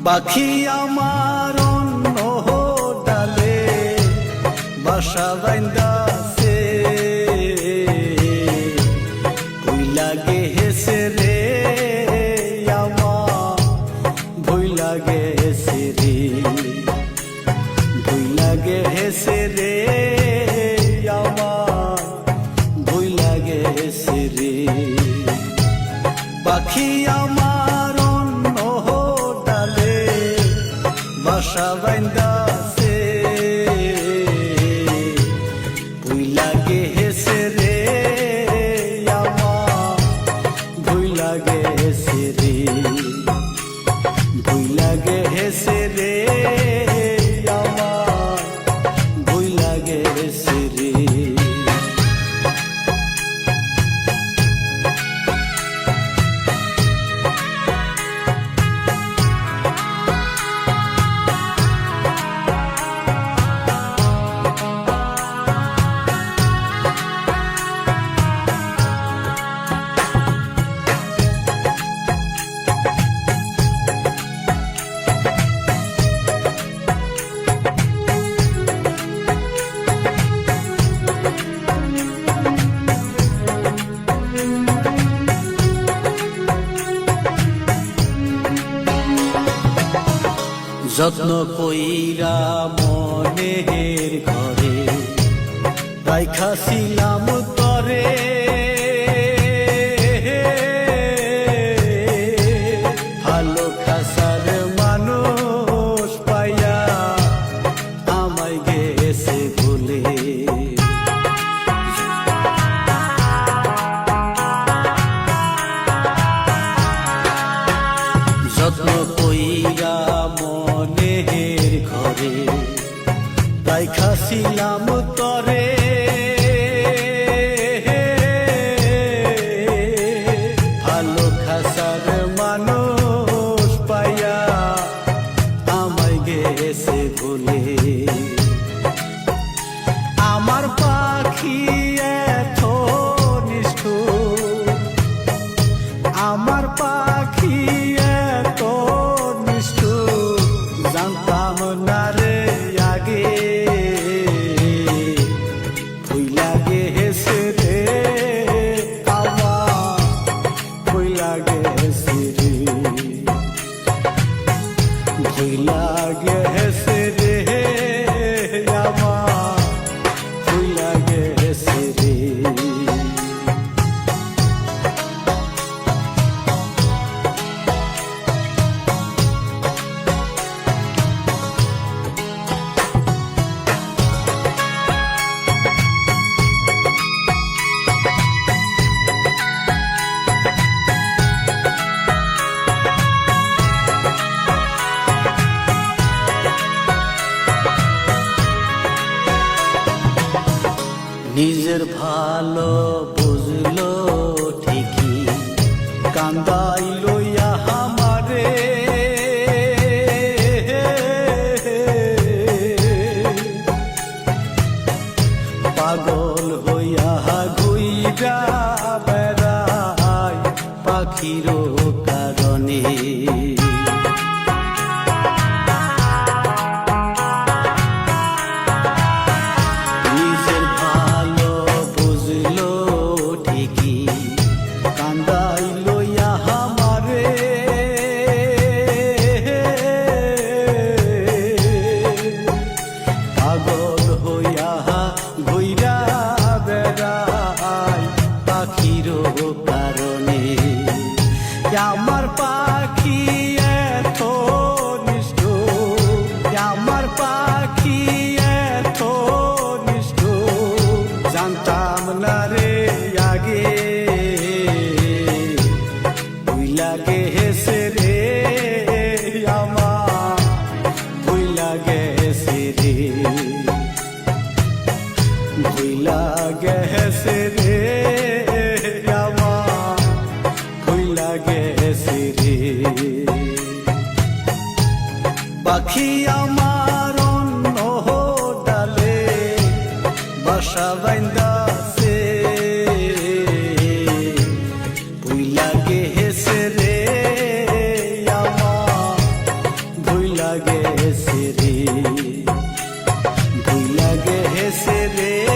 পাখি আমার অন্য ডালে বাসা বাইন্দাছে, ভুই লাগে হেসে রে আমার, ভুই লাগে হেসে রে, ভুই লাগে হেসে রে আমার, ভুই লাগে হেসে রে। পাখি আমার অন্য ডালে বাসা বাইন্দাছে, ভুই লাগে হেসে রে আমার, ভুই লাগে হেসে রে, ভুই লাগে হেসে রে আমার, ভুই লাগে হেসে রে। যত্ন কইরা মনের ঘরে রাইখাছিলাম তরে, ভালো খাসার মানুষ পাইয়া আমায় গেছে ভুলে। যত্ন কইরা মনের ঘরে রাইখাছিলাম তরে, ভালো খাসার মানুষ পাইয়া আমায় গেছে ভুলে। আমার পাখি এত নিষ্ঠুর, আমার পাখি এত নিষ্ঠুর, জানতাম না রে আগে, ভুই লাগে হেসে রে আমার, ভুই লাগে হেসে রে, ভুই লাগে হেসে রে আমার, ভুই লাগে হেসে রে। নিজের ভালো বুঝলো ঠিকই, কান্দাই লইয়া আমারে, পাগল হইয়া ঘুইরা বেড়াই পাখির কারণে। পাগল হইয়া ঘুইরা বেড়াই পাখির কারণে। আমার পাখি এত নিষ্ঠুর, আমার পাখি এত নিষ্ঠুর, জানতাম না রে আগে, ভুই লাগে হেসে রে আমার, ভুই লাগে হেসে রে, ভুই লাগে হেসে রে আমার, ভুই লাগে হেসে রে। পাখি আমার অন্য ডালে বাসা বাইন্দাছে, ভুই লাগে হেসে রে আমার, গেছে রে